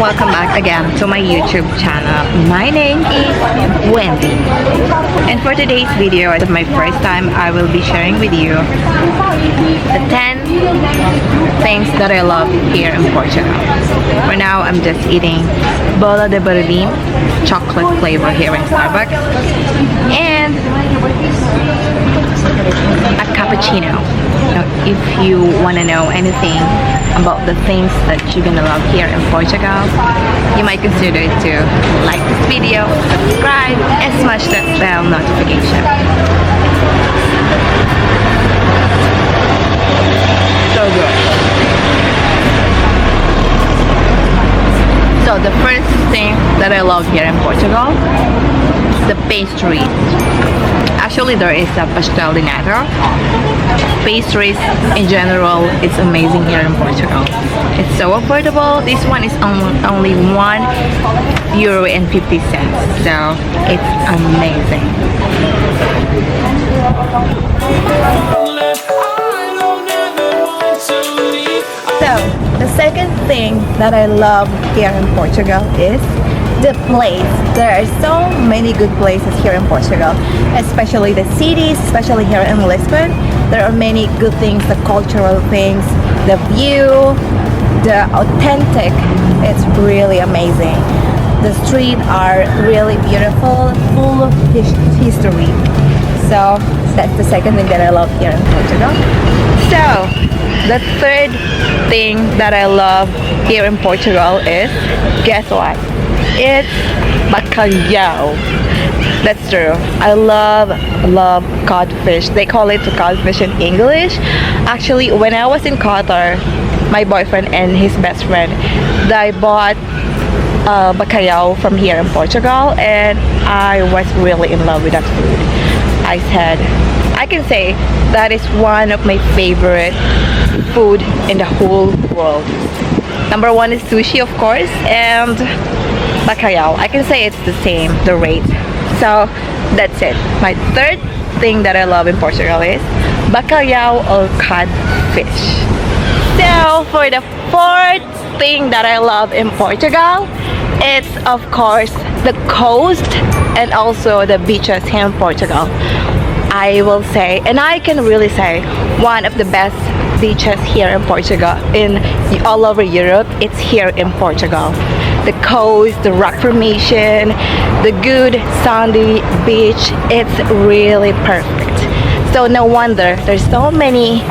welcome back again to my YouTube channel. My name is Wendy, and for today's video, it's my first time I will be sharing with you the 10 things that I love here in Portugal. For now, I'm just eating bola de berlim, chocolate flavor here in Starbucks, and a cappuccino. Now, if you want to know anything about the things that you're gonna love here in Portugal, you might consider to like this video, subscribe, and smash that bell notification. So good. So the first thing that I love here in Portugal, the pastry. Actually, there is a pastel de nata. Pastries in general, it's amazing here in Portugal. It's so affordable. This one is only €1.50, so it's amazing. So the second thing that I love here in Portugal is the place. There are so many good places here in Portugal, especially the cities, especially here in Lisbon. There are many good things, the cultural things, the view, the authentic. It's really amazing. The streets are really beautiful, full of history. So that's the second thing that I love here in Portugal. So the third thing that I love here in Portugal is, guess what? It's bacalhau. That's true. I love codfish. They call it codfish in English. Actually, when I was in Qatar, my boyfriend and his best friend, they bought bacalhau from here in Portugal, and I was really in love with that food. I can say that is one of my favorite food in the whole world. Number one is sushi, of course, and bacalhau. I can say it's the same, the rate. So that's it. My third thing that I love in Portugal is bacalhau or codfish. So for the fourth thing that I love in Portugal, it's of course the coast and also the beaches here in Portugal. I will say, and I can really say, one of the best beaches here in Portugal, in all over Europe, it's here in Portugal. The coast, the rock formation, the good sandy beach, it's really perfect. So no wonder there's so many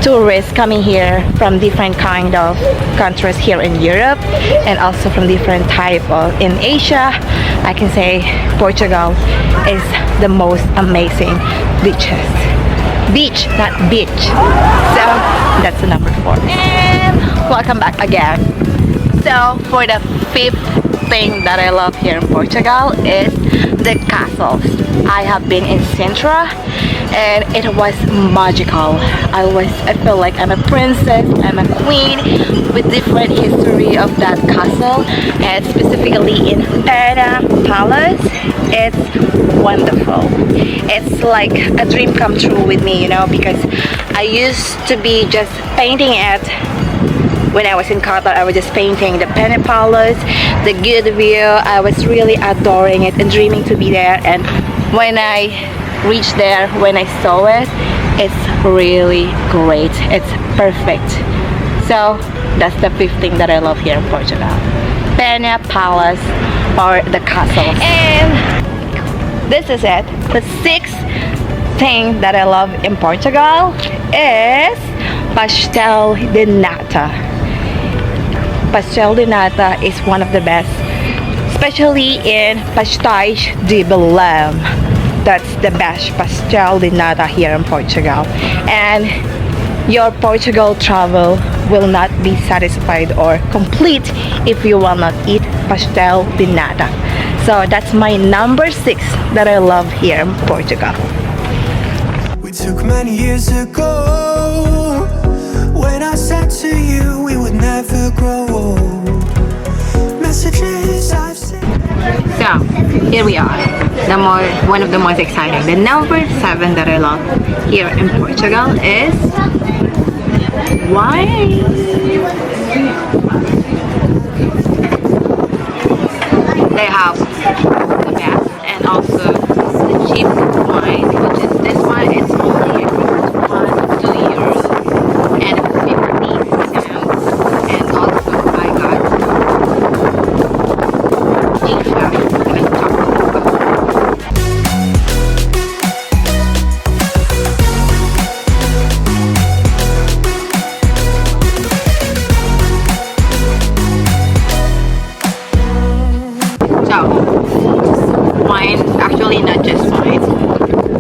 tourists coming here from different kind of countries here in Europe, and also from different type of in Asia. I can say Portugal is the most amazing beaches. Beach, not beach. So that's the number 4. And welcome back again. So for the fifth thing that I love here in Portugal is the castles. I have been in Sintra, and it was magical. I feel like I'm a princess, I'm a queen, with different history of that castle, and specifically in Pena Palace. It's wonderful. It's like a dream come true with me, you know, because I used to be just painting it. When I was in Qatar, I was just painting the Pena Palace, the good view. I was really adoring it and dreaming to be there. And when I reached there, when I saw it, it's really great. It's perfect. So that's the fifth thing that I love here in Portugal: Pena Palace or the castle. And this is it. The sixth thing that I love in Portugal is pastel de nata. Pastel de nata is one of the best, especially in pastéis de Belém. That's the best pastel de nata here in Portugal. And your Portugal travel will not be satisfied or complete if you will not eat pastel de nata. So that's my number 6 that I love here in Portugal. We took many years ago when I said to you we would never grow old. Messages I've sent. So here we are, one of the most exciting. The number 7 that I love here in Portugal is wine. they have the best and also the cheap wine, which is this one. It's only €1 to €2 and 50 cents. And also I got Expat and chocolate. So, wine, actually not just wine.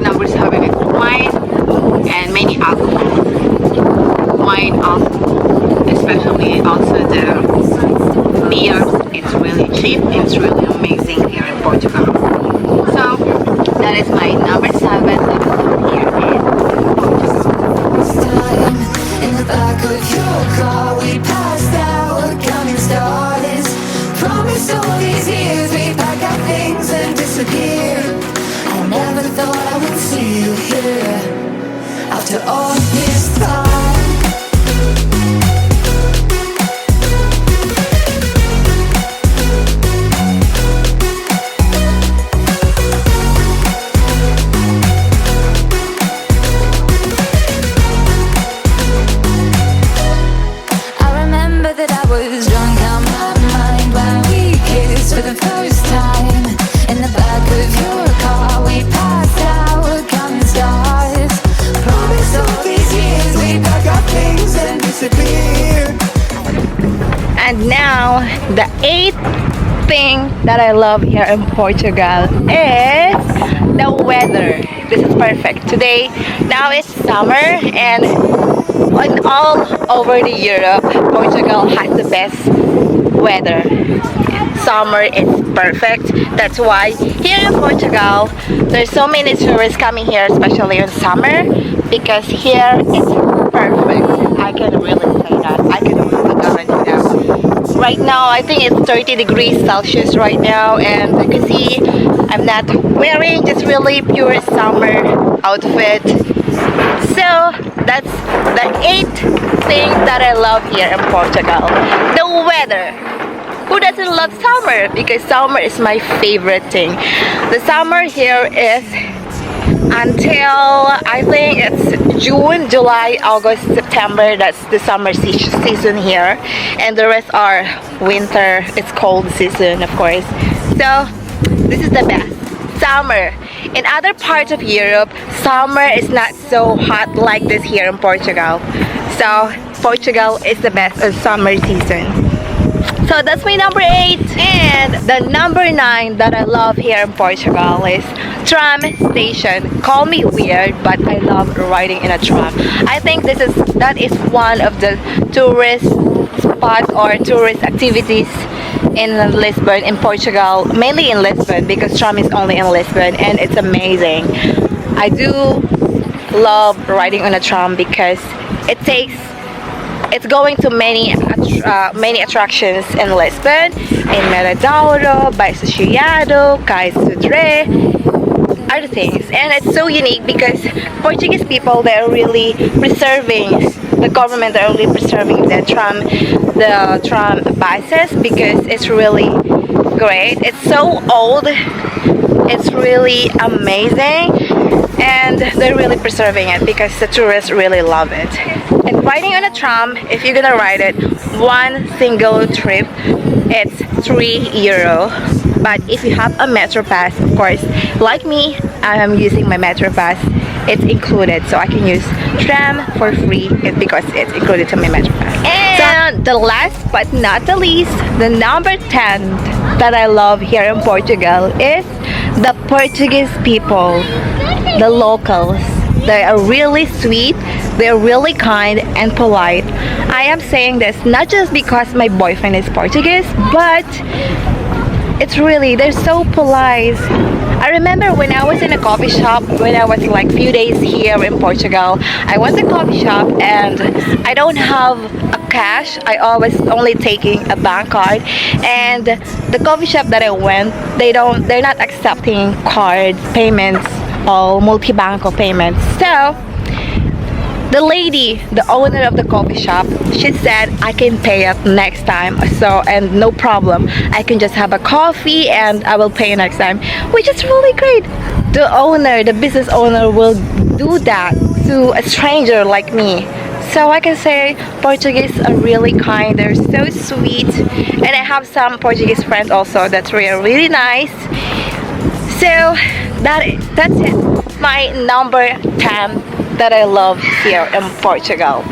Number 7 is wine and many alcohol. Wine, alcohol, especially also the beer. It's really cheap. It's really amazing here in Portugal. So, that is my number 7 that I love here in Portugal. Time in the back of your car, we passed out counting stars. Promised all these years we pack our things and disappear. I never thought I would see you here after all this time. I remember that I was drunk out my mind when we kissed for the first time. In the back of your car, we passed out counting stars. Promised all these years we pack our things and disappear. And now, the 8th thing that I love here in Portugal is the weather. This is perfect. Today, now it's summer, and all over the Europe, Portugal has the best weather. Summer is perfect. That's why here in Portugal, there's so many tourists coming here, especially in summer, because here it's perfect. I can really say that. I can really guarantee that. Right now, I think it's 30 degrees Celsius right now, and you can see I'm not wearing just really pure summer outfit. So that's the 8th thing that I love here in Portugal. The weather. Who doesn't love summer? Because summer is my favorite thing. The summer here is until I think it's June, July, August, September. That's the summer season here, and the rest are winter. It's cold season, of course. So this is the best summer. In other parts of Europe, summer is not so hot like this here in Portugal. So Portugal is the best of summer season. So that's my number 8. And the number 9 that I love here in Portugal is tram station. Call me weird, but I love riding in a tram. I think that is one of the tourist spots or tourist activities in Lisbon, in Portugal, mainly in Lisbon, because tram is only in Lisbon, and it's amazing. I do love riding on a tram because it's going to many attractions in Lisbon, in Miradouro, Baixo Cais Sodré, other things, and it's so unique because Portuguese people, they're really preserving, the government are really preserving the tram buses because it's really great. It's so old, it's really amazing, and they're really preserving it because the tourists really love it. And riding on a tram, if you're gonna ride it, one single trip, it's €3. But if you have a Metro Pass, of course, like me, I am using my Metro Pass. It's included, so I can use tram for free because it's included to my Metro Pass. And the last but not the least, the number 10 that I love here in Portugal is the Portuguese people, the locals. They are really sweet, they're really kind and polite. I am saying this not just because my boyfriend is Portuguese, but it's really, they're so polite. I remember when I was in a coffee shop, when I was like few days here in Portugal, I went to a coffee shop and I don't have a cash. I always only taking a bank card, and the coffee shop that I went, they're not accepting card payments or multi-bank payments. So The lady, the owner of the coffee shop, she said I can pay it next time. So, and no problem. I can just have a coffee and I will pay next time, which is really great. The owner, the business owner will do that to a stranger like me. So I can say Portuguese are really kind, they're so sweet, and I have some Portuguese friends also that's really nice. So that's it, my number 10 that I love here in Portugal.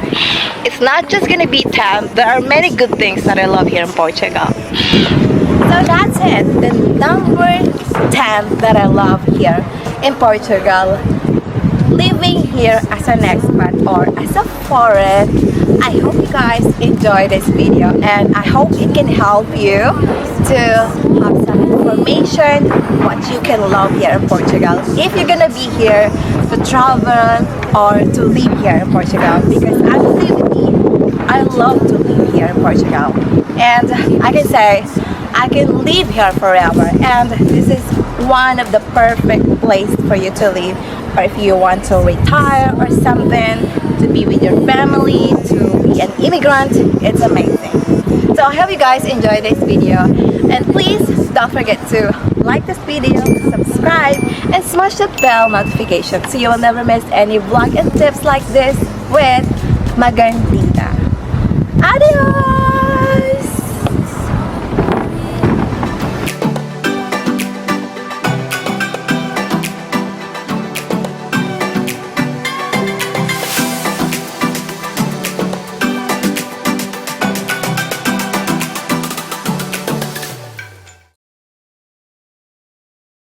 It's not just gonna be 10, there are many good things that I love here in Portugal. So that's it, the number 10 that I love here in Portugal. Living here as an expat or as a foreign. I hope you guys enjoy this video and I hope it can help you to have some information what you can love here in Portugal if you're gonna be here to travel or to live here in Portugal, because I'm living, I love to live here in Portugal and I can say I can live here forever, and this is one of the perfect place for you to live, or if you want to retire or something, to be with your family, to be an immigrant. It's amazing. So I hope you guys enjoy this video, and please don't forget to like this video, subscribe, and smash the bell notification so you will never miss any vlog and tips like this with Magandita. Adios!